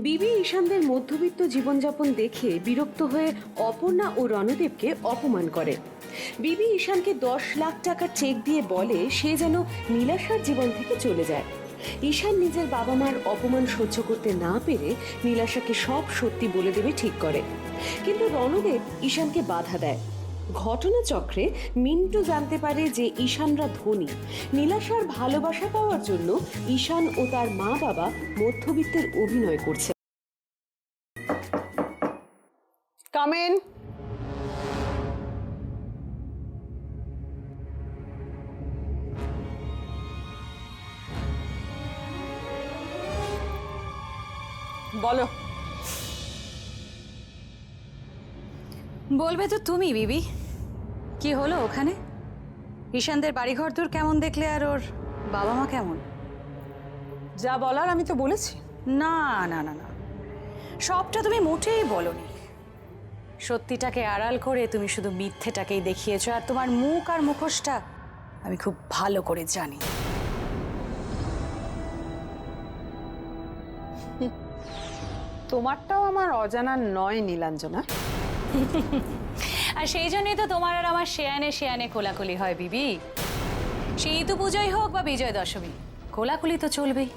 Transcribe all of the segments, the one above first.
বিবি ঈশানদের মধ্যবিত্ত জীবনযাপন দেখে বিরক্ত হয়ে অপর্ণা ও রণদেবকে অপমান করে। বিবি ঈশানকে 10 লাখ টাকার চেক দিয়ে বলে সে যেন নীলাশার জীবন থেকে চলে যায়। ঈশান নিজের বাবা মার অপমান সহ্য করতে না পেরে নীলাশাকে সব সত্যি বলে দেবে ঠিক করে, কিন্তু রণদেব ঈশানকে বাধা দেয়। ঘটনাচক্রে মিন্টু জানতে পারে যে ঈশানরা ধনী। নীলাশার ভালোবাসা পাওয়ার জন্য ঈশান ও তার মা বাবা মধ্যবিত্তের অভিনয় করছে। Come in. বলো। বলবে তো তুমি বিবি, কি হলো ওখানে? ঈশানদের বাড়িঘর দূর কেমন দেখলে, আর ওর বাবা মা কেমন? যা বলার আমি তো বলেছি। না না না না, সবটা তুমি মোটেই বলনি। সত্যিটাকে আড়াল করে তুমি শুধু মিথ্যেটাকেই দেখিয়েছো, আর তোমার মুখ আর মুখোশটা আমি খুব ভালো করে জানি। তোমারটাও আমার অজানা নয় নীলাঞ্জনা। আর সেই জন্যই তো তোমার আর আমার শেয়ানে শেয়ানে কোলাকুলি হয় বিবি। সেই তো পুজোই হোক বা বিজয় দশমী, কোলাকুলি তো চলবেই।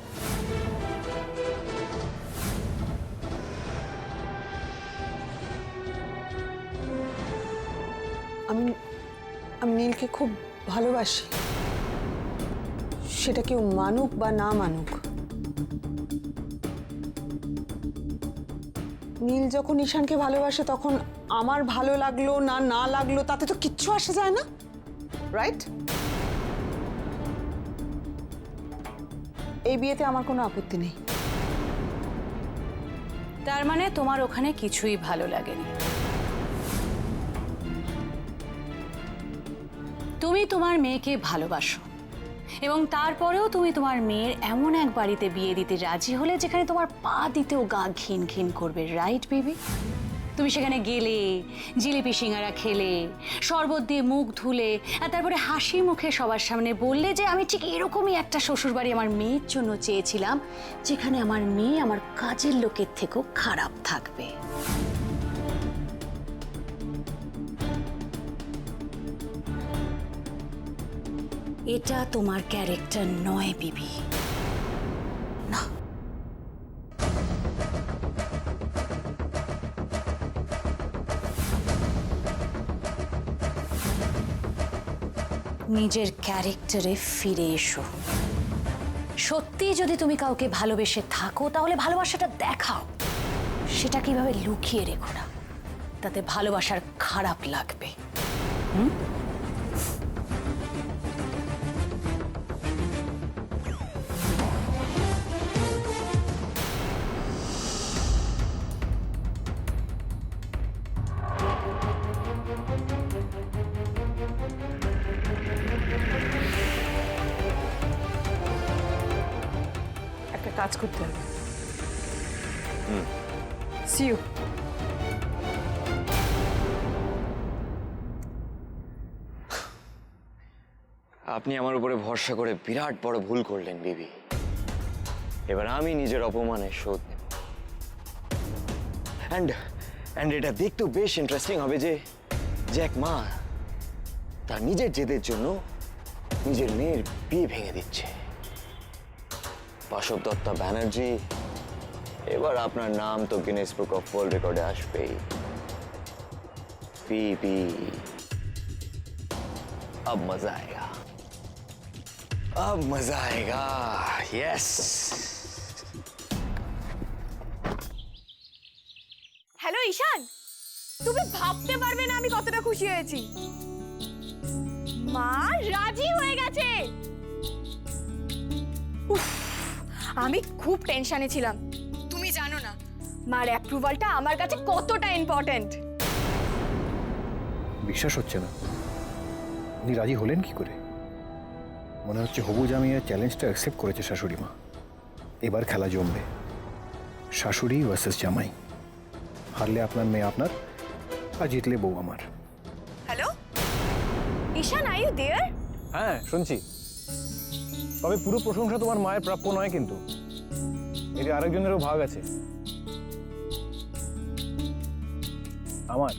আমি আমি নীলকে খুব ভালোবাসি, সেটা কেউ মানুক বা না মানুক। নীল যখন ঈশানকে ভালোবাসে তখন আমার ভালো লাগলো না না লাগলো তাতে তো কিচ্ছু আসে যায় না, রাইট? এই বিয়েতে আমার কোনো আপত্তি নেই। তার মানে তোমার ওখানে কিছুই ভালো লাগেনি। তুমি তোমার মেয়েকে ভালোবাসো, এবং তারপরেও তুমি তোমার মেয়ের এমন এক বাড়িতে বিয়ে দিতে রাজি হলে যেখানে তোমার পা দিতেও গা ঘিন ঘিন করবে, রাইট বেবি? তুমি সেখানে গেলে, জিলিপি সিঙ্গারা খেলে, শরবত দিয়ে মুখ ধুলে, আর তারপরে হাসি মুখে সবার সামনে বললে যে আমি ঠিক এরকমই একটা শ্বশুরবাড়ি আমার মেয়ের জন্য চেয়েছিলাম, যেখানে আমার মেয়ে আমার কাজের লোকের থেকেও খারাপ থাকবে। এটা তোমার ক্যারেক্টার নয় বিবি, না। নিজের ক্যারেক্টারে ফিরে এসো। সত্যি যদি তুমি কাউকে ভালোবেসে থাকো তাহলে ভালোবাসাটা দেখাও, সেটা কিভাবে লুকিয়ে রেখো না, তাতে ভালোবাসার খারাপ লাগবে। একটা কাজ করতে হবে। See you. আপনি আমার উপরে ভরসা করে বিরাট বড় ভুল করলেন বিবি। এবার আমি নিজের অপমানের শোধ নেব। অ্যান্ড এটা দেখতেও বেশ ইন্টারেস্টিং হবে যে এক মা তার নিজের জেদের জন্য নিজের মেয়ের বিয়ে ভেঙে দিচ্ছে। বাসব দত্তা ব্যানার্জি, এবার আপনার নাম তো গিনেস বুক অফ ওয়ার্ল্ড রেকর্ডে আসবেই। বিবি, अब मजा आएगा, अब मजा आएगा, यस। হ্যালো ঈশান, তুমি ভাবতে পারবে না আমি কতটা খুশি হয়েছি। মা রাজি হয়ে গেছে। উফ, আমি খুব টেনশনে ছিলাম। তুমি জানো না মার অ্যাপ্রুভালটা আমার কাছে কতটা ইম্পর্ট্যান্ট। বিশ্বাস হচ্ছে না, উনি রাজি হলেন কি করে? মনে হচ্ছে হবু জামাইয়ের চ্যালেঞ্জটা অ্যাকসেপ্ট করেছে শাশুড়ি মা। এবার খেলা জমবে, শাশুড়ি ভার্সেস জামাই। হারলে আপনার মেয়ে আপনার, আর জিতলে বউ আমার। Hello Ishan, are you there? হ্যাঁ শুনছি, তবে পুরো প্রশংসা তোমার মায়ের প্রাপ্য নয়, কিন্তু এতে আরেকজনেরও ভাগ আছে। আমার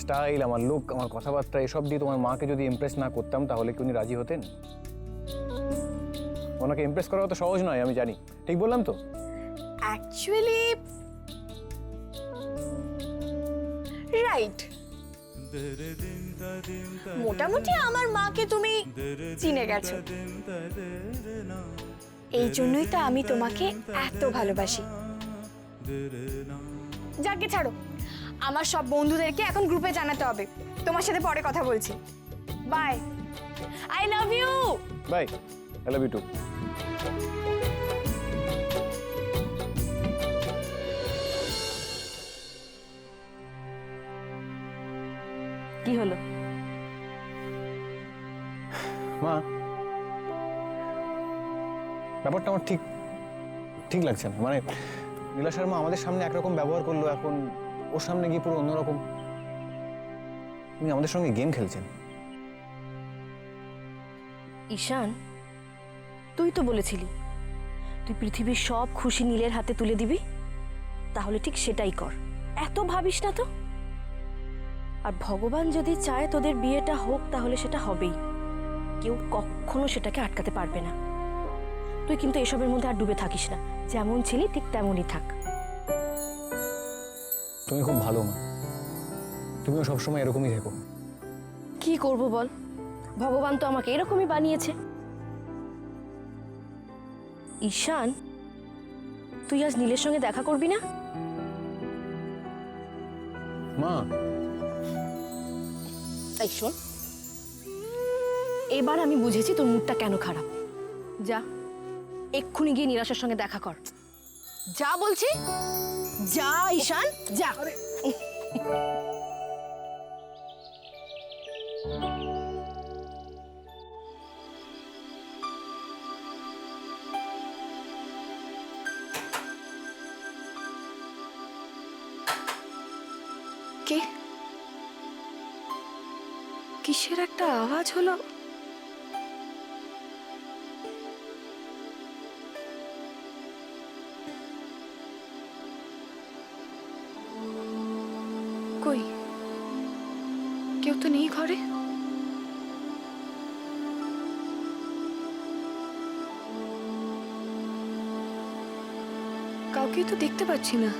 স্টাইল, আমার লুক, আমার কথাবার্তা এসব দিয়ে তোমার মাকে যদি ইমপ্রেস না করতাম তাহলে কি উনি রাজি হতেন? ওনাকে ইমপ্রেস করা তো সহজ নয়, আমি জানি। ঠিক বললাম তো? অ্যাকচুয়ালি রাইট, মোটামুটি আমার মাকে তুমি চিনে গেছো, এই জন্যই তো আমি তোমাকে এত ভালোবাসি। যাকে ছাড়ো, আমার সব বন্ধুদেরকে এখন গ্রুপে জানাতে হবে। তোমার সাথে পরে কথা বলছি। Bye, I love you. Bye, I love you too. কি হলো? মা, ব্যাপারটা আমার ঠিক ঠিক লাগছে না। মানে নীলা শর্মা আমাদের সামনে একরকম ব্যবহার করলো, এখন ওর সামনে গিয়ে পুরো অন্যরকম। উনি আমাদের সঙ্গে গেম খেলছেন। ঈশান, তুই তো বলেছিলি তুই পৃথিবীর সব খুশি নীলের হাতে তুলে দিবি, তাহলে ঠিক সেটাই কর। এত ভাবিস না তো। আর ভগবান যদি চায় তোদের বিয়েটা হোক তাহলে সেটা হবেই, কেউ কখনো সেটাকে আটকাতে পারবে না। তুই কিন্তু এসবের মধ্যে আর ডুবে থাকিস না, যেমন ছিলি ঠিক তেমনই থাক। তুমি খুব ভালো মা, তুমিও সবসময় এরকমই থেকো। কি করব বল, ভগবান তো আমাকে এরকমই বানিয়েছে। ঈশান, তুই আজ নীলের সঙ্গে দেখা করবি না? মা, এই শোন, এবার আমি বুঝেছি তোর মুডটা কেন খারাপ। যা, এক্ষুনি গিয়ে নিরাশার সঙ্গে দেখা কর। যা বলছি, যা ঈশান, যা। কে? কিসের একটা আওয়াজ হলো? কই, কেউ তো নেই ঘরে। কাউকে তো দেখতে পাচ্ছি না।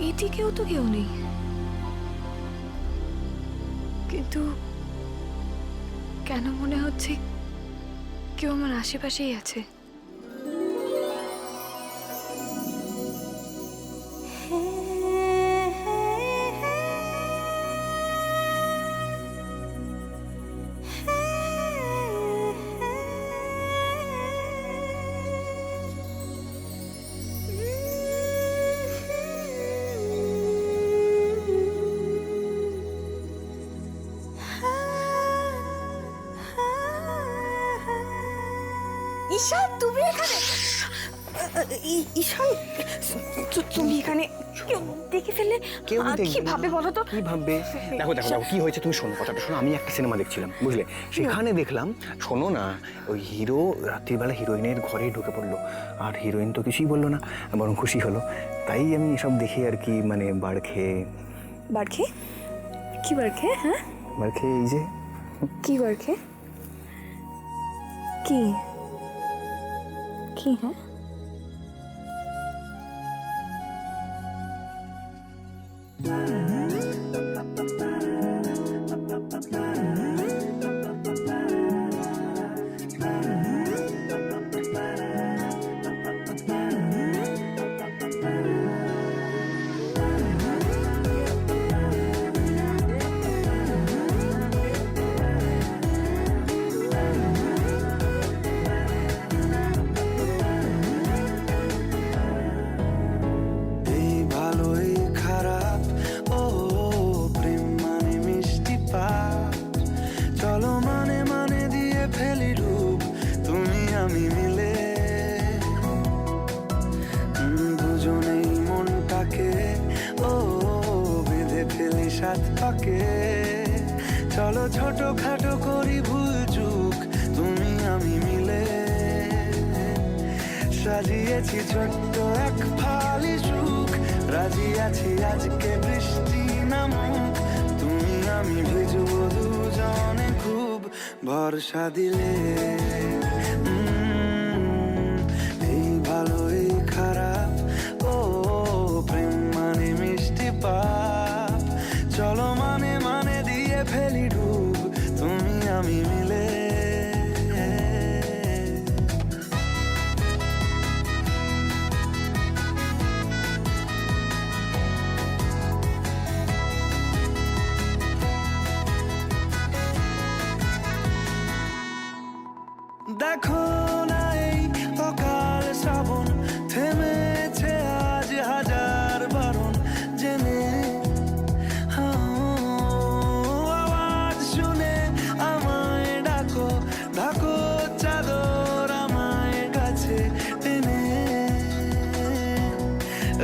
এদিকেও তো কেউ নেই, কিন্তু কেন মনে হচ্ছে কেউ আমার আশেপাশেই আছে। ঈশান, তুমি এখানে? ঈশান, তুমি এখানে? কেউ দেখে ফেললে কেউ কি ভাবে বলো তো? কি ভাববে? দেখো দেখো দেখো, কি হয়েছে তুমি শোনো, কথাটা শোনো। আমি একটা সিনেমা দেখছিলাম, বুঝলে, সেখানে দেখলাম, শোনো না, ওই হিরো রাত্রিবেলা হিরোইনের ঘরে ঢুকে পড়লো, আর হিরোইন তো কিছুই বললো না, বরং খুশি হলো। তাই আমি এসব দেখি আর কি, মানে বাড় খেয়ে। বার খেয়ে? কি বার খেয়ে? হ্যাঁ, বাড় খেয়ে, এই যে। কি বার খেয়ে? কি কি? হ্যাঁ, হাত পাকে চলো ছোটখাটো করি ভুল চুক তুমি আমি মিলে সাজিয়েছি ছোট্ট এক ফালি সুখ রাজি আছি আজকে বৃষ্টি নামুক তুমি আমি ভিজবো দুজনে খুব ভরসা দিলে এই ভালো এই খারাপ ও প্রেম মানে মিষ্টি পাপ চলো মানে মানে দিয়ে ফেলি ডুব তুমি আমি মিলে দেখো না এই অকাল শ্রাবণ থেমেছে আজ হাজার বারণ জেনে আওয়াজ শুনে আমায় ডাকো ডাকো চাদর আমায় কাছে টেনে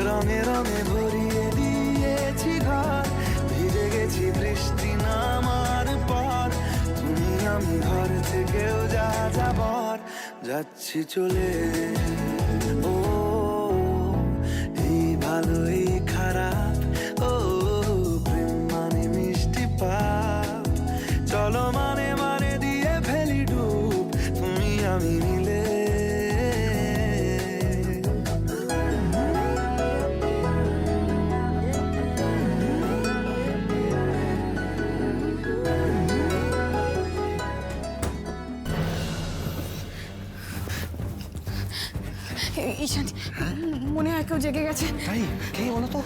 রঙে রঙে ভরিয়ে দিয়েছি ঘর ভিজে গেছি বৃষ্টি নামার পর তুমি আমি ঘর থেকেও যা যাবার যাচ্ছি চলে ও এই ভালো এই খারাপ ও প্রেম মানে মিষ্টি পাপ চলো মানে মানে দিয়ে ফেলি ডুব তুমি আমি মিলে ঈশান মনে হয় কেউ জেগে গেছে। তাই কে বলো তো?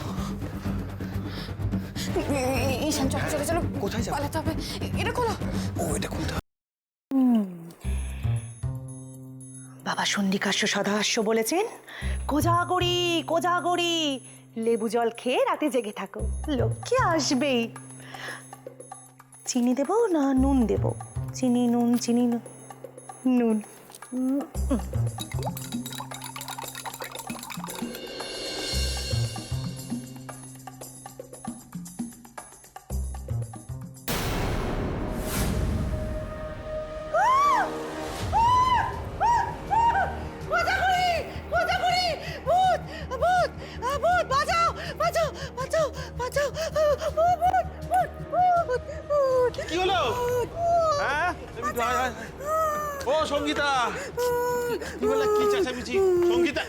ঈশান চলো চলো চলো, কোথায় যাবো? পালাতে হবে। এটা খোলো। ও এটা খুলতে হবে। বাবা সন্ধিকাশ্য সদাহাস্য বলেছেন, কোজাগরি কোজাগরি লেবু জল খেয়ে রাতে জেগে থাকো, লক্ষ্মী আসবেই। চিনি দেবো না নুন দেবো? চিনি নুন চিনি নুন। কি হলো? হ্যাঁ ও সঙ্গীতা, কি বললা? কি চেঁচামেচি? সঙ্গীতা,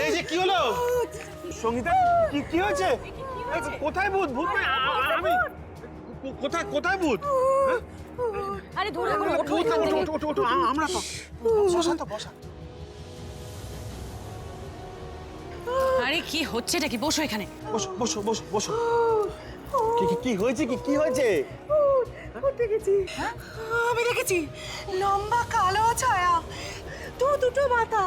এই যে কি হলো সঙ্গীতা? কি হয়েছে? কোথায় ভূত? ভূত আমি কোথায় কোথায় ভূত? আরে ধরে আমরা তো বসা তো বসা। আরে কি হচ্ছে এটা? কি বসো এখানে। বসো বসো বসো বসো। কি হয়েছে? কি হয়েছে? আমি দেখেছি লম্বা কালো ছায়া, দুটো মাথা।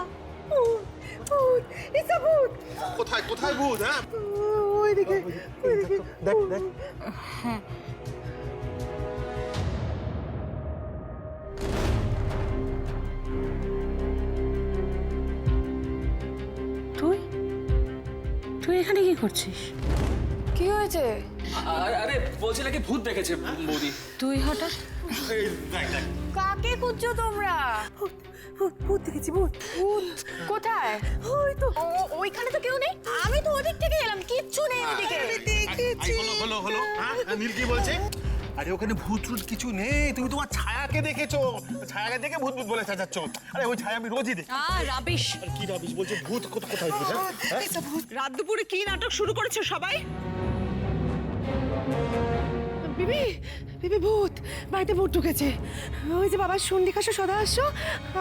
কোথায় কোথায় ভূত? হ্যাঁ ওইদিকে দেখ দেখ। তুই তুই এখানে কি করছিস? কি হয়েছে? আরে বলছে নাকি ভূত দেখেছে বৌদি। তুই হঠাৎ কাকে খুঁজছো তোমরা? ভূত দেখেছি, ভূত। কোথায়? ওই তো ওইখানে তো কেউ নেই। আমি তো ওদিক থেকে এলাম, কিচ্ছু নেই ওদিকে। হলো হলো। হ্যাঁ নীল কি বলছে? আরে ওখানে ভূত টুত কিছু নেই, তুমি তোমার ছায়াকে দেখেছো। ছায়াকে দেখে ভূত ভূত বলে চাচাচ্ছ। আরে ওই ছায়া আমি রোজই দেখি। রাবিশ। আর কি রাবিশ বলছে? ভূত কোথায় ভূত? হ্যাঁ রাত দুপুরে কি নাটক শুরু করেছে সবাই? বিবি বিবি ভূত, বাড়িতে ভূত ঢুকেছে। ওই যে বাবার সন্ধিকাশ্য সদাহাস্য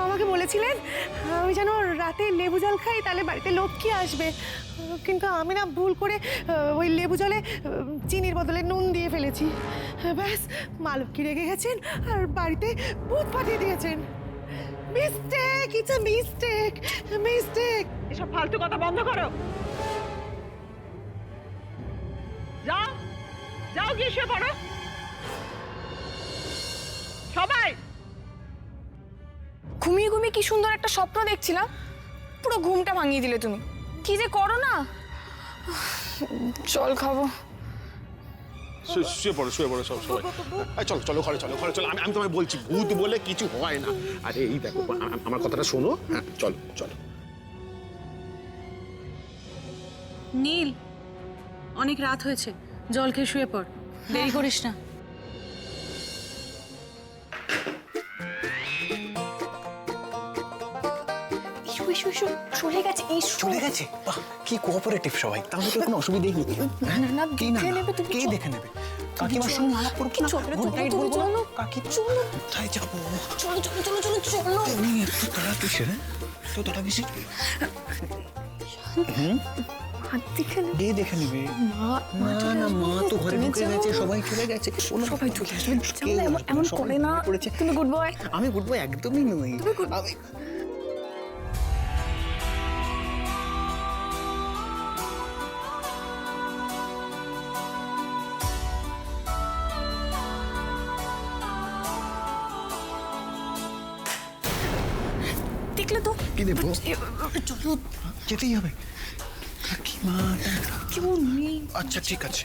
আমাকে বলেছিলেন আমি যেন রাতে লেবু জল খাই, তাহলে বাড়িতে লক্ষ্মী আসবে। কিন্তু আমি না ভুল করে ওই লেবু জলে চিনির বদলে নুন দিয়ে ফেলেছি। ব্যাস মা লক্ষ্মী রেগে গেছেন আর বাড়িতে ভূত পাঠিয়ে দিয়েছেন। Mistake, it's a mistake, mistake. এসব ফালতু কথা বন্ধ করো। যাও যাও, গিয়ে শুয়ে পড়ো সবাই। ঘুমিয়ে ঘুমিয়ে কি সুন্দর একটা স্বপ্ন দেখছিলাম, পুরো ঘুমটা ভাঙিয়ে দিলে তুমি। কি যে করো না। জল খাবো। শুয়ে পড়ো সব সবাই। চলো চলো ঘরে চলো আমি তোমায় বলছি ভূত বলে কিছু হয় না। আরে এই দেখো আমার কথাটা শোনো। হ্যাঁ চলো চলো। নীল, অনেক রাত হয়েছে, জল খেয়ে শুয়ে পড়, দেরি করিস না। চলে গেছে। চলে গেছে? বাহ, কি কোঅপারেটিভ সবাই। তাহলে তো কোনো অসুবিধাই নেই। না দেখে নেবে তুমি। কে দেখে নেবে? কাকিমার সঙ্গে আলাপ করবো না? গুড নাইট বলবো না? কাকি চলো, কোথায় যাবো? চলো। তুমি এত তাড়া কিসের? তো তাড়া কিসের? দেখে নেবে। কে দেখে নেবে? না, মা তো ঘরে ঢুকে গেছে, সবাই চলে গেছে। সবাই চলে আসবে। এমন করে না। তুমি গুড বয়। আমি গুড বয় একদমই নই। আমি দেখলে তো কি দেবো? যেতেই হবে। কাকিমা, কেউ নেই। আচ্ছা ঠিক আছে।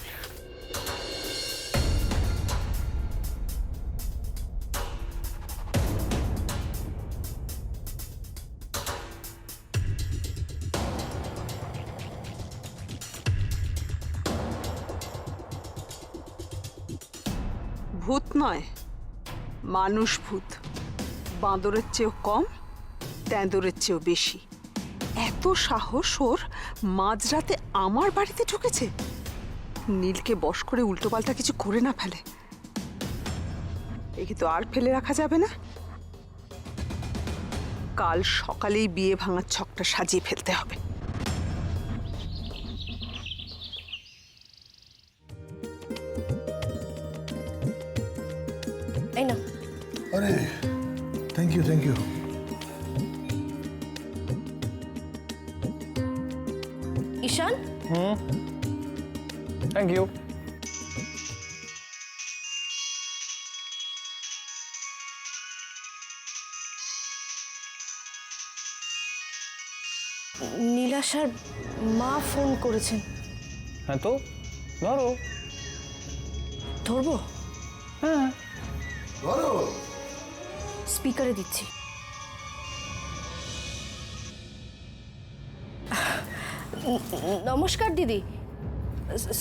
ভূত নয়, মানুষ ভূত। বাঁদরের চেয়েও কম, তেঁদুরের চেয়েও বেশি। এত সাহস ওর মাঝরাতে আমার বাড়িতে ঢুকেছে। নীলকে বশ করে উল্টোপাল্টা কিছু করে না ফেলে। একে তো আর ফেলে রাখা যাবে না। কাল সকালেই বিয়ে ভাঙার ছকটা সাজিয়ে ফেলতে হবে। এই না, আরে thank you Ishan. Thank you. নীলাশার মা ফোন করেছেন। হ্যাঁ তো ধরো। ধরবো? হ্যাঁ ধরো। স্পিকারে দিচ্ছি। নমস্কার দিদি।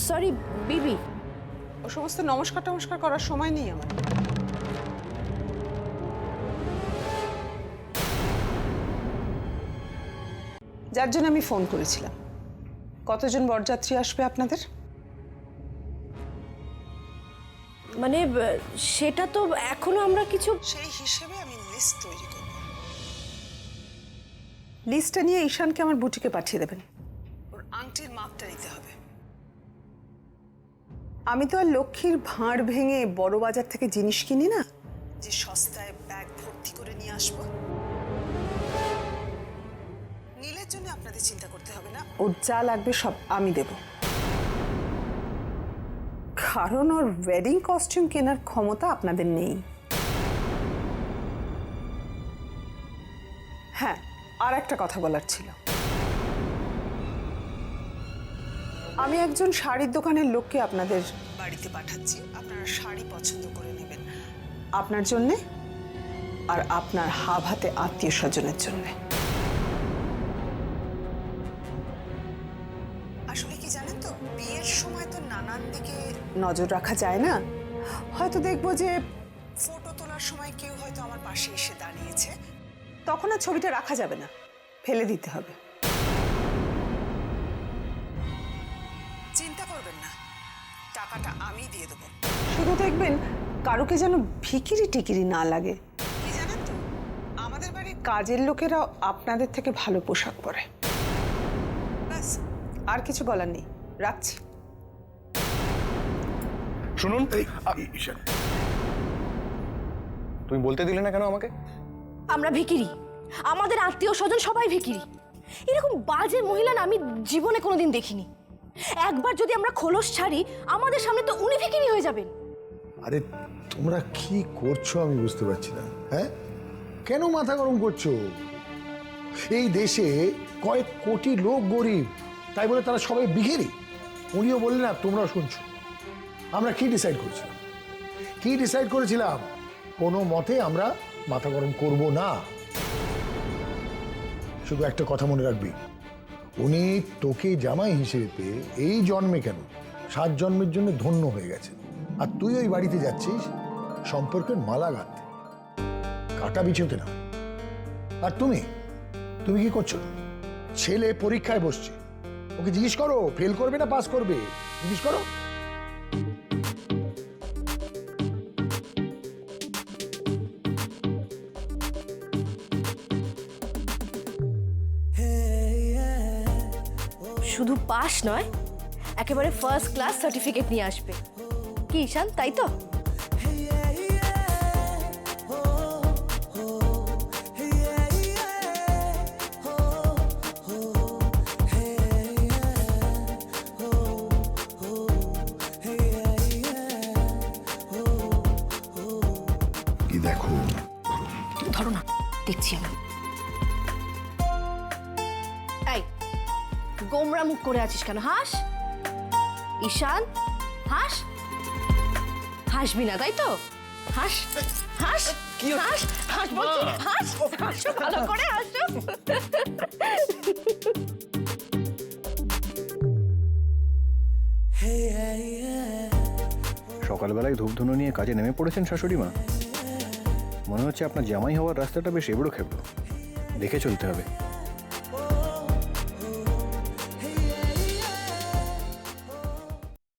সরি বিবি। ও সমস্ত নমস্কার টমস্কার করার সময় নেই আমার। যার জন্য আমি ফোন করেছিলাম, কতজন বরযাত্রী আসবে আপনাদের? মানে সেটা তো এখনো আমরা কিছু। সেই হিসেবে আমি লিস্ট তৈরি করব। লিস্টটা নিয়ে ঈশানকে আমার বুটিকে পাঠিয়ে দেবেন। ওর আংটির মাপটা নিতে হবে। আমি তো আর লক্ষ্মীর ভাঁড় ভেঙে বড় বাজার থেকে জিনিস কিনি না যে সস্তায় ব্যাগ ভর্তি করে নিয়ে আসবো। নীলের জন্য আপনাদের চিন্তা করতে হবে না, ওর যা লাগবে সব আমি দেব। কারণ ওর ওয়েডিং কস্টিউম কেনার ক্ষমতা আপনাদের নেই। হ্যাঁ, আর একটা কথা বলার ছিল। আমি একজন শাড়ির দোকানের লোককে আপনাদের বাড়িতে পাঠাচ্ছি। আপনারা শাড়ি পছন্দ করে নেবেন আপনার জন্যে আর আপনার হাতে আত্মীয় স্বজনের জন্যে। আসলে কি জানেন তো, বিয়ের সময় তো নানান দিকে নজর রাখা যায় না। হয়তো দেখবো যে ফটো তোলার সময় কেউ হয়তো আমার পাশে এসে দাঁড়িয়েছে, তখন আর ছবিটা রাখা যাবে না, ফেলে দিতে হবে। চিন্তা করবেন না, টাকাটা আমি দিয়ে দেবো। শুধু দেখবেন কারোকে যেন ভিকিরি টিকিরি না লাগে। কি জানেন তো, আমাদের বাড়ির কাজের লোকেরাও আপনাদের থেকে ভালো পোশাক পরে। ব্যাস, আর কিছু বলার নেই, রাখছি। শুনুন, তুমি বলতে দিলে না কেন আমাকে? আমরা ভিকিরি, আমাদের আত্মীয় স্বজন সবাই ভিকিরি। এরকম বাজে মহিলা না আমি জীবনে কোনোদিন দেখিনি। একবার যদি আমরা খোলস ছাড়ি, আমাদের সামনে তো উনি ভিকিরি হয়ে যাবেন। আরে তোমরা কি করছো আমি বুঝতে পারছি না। হ্যাঁ, কেন মাথা গরম করছো? এই দেশে কয়েক কোটি লোক গরিব, তাই বলে তারা সবাই ভিখিরি? উনিও বললেন আর তোমরাও শুনছো। আমরা কি ডিসাইড করেছিলাম? কোনো মতে আমরা মাথা গরম করব না। শুধু একটা কথা মনে রাখবি, উনি তোকে জামাই হিসেবে পেয়ে এই জন্মে কেন 7 জন্মের জন্য ধন্য হয়ে গেছে। আর তুই ওই বাড়িতে যাচ্ছিস সম্পর্কের মালা গাঁথতে, কাটা বিছোতে না। আর তুমি কি করছো? ছেলে পরীক্ষায় বসছে, ওকে জিজ্ঞেস করো ফেল করবে না পাস করবে, জিজ্ঞেস করো। শুধু পাস নয়, একেবারে ফার্স্ট ক্লাস সার্টিফিকেট নিয়ে আসবে। কি ঈশান, তাই তো? কি দেখো, ধরো না, দেখছি আমি। এই গোমরা মুখ করে আছিস কেন? হাস ঈশান, হাস। হাসবি না তাই তো? হাস হাস হাস হাস বলছি, হাস হাসো, ভালো করে হাসো। সকালবেলায় ধূপধুনো নিয়ে কাজে নেমে পড়েছেন শাশুড়ি মা। মনে হচ্ছে আপনার জামাই হওয়ার রাস্তাটা বেশ এবড়ো খেবড়ো, দেখে চলতে হবে।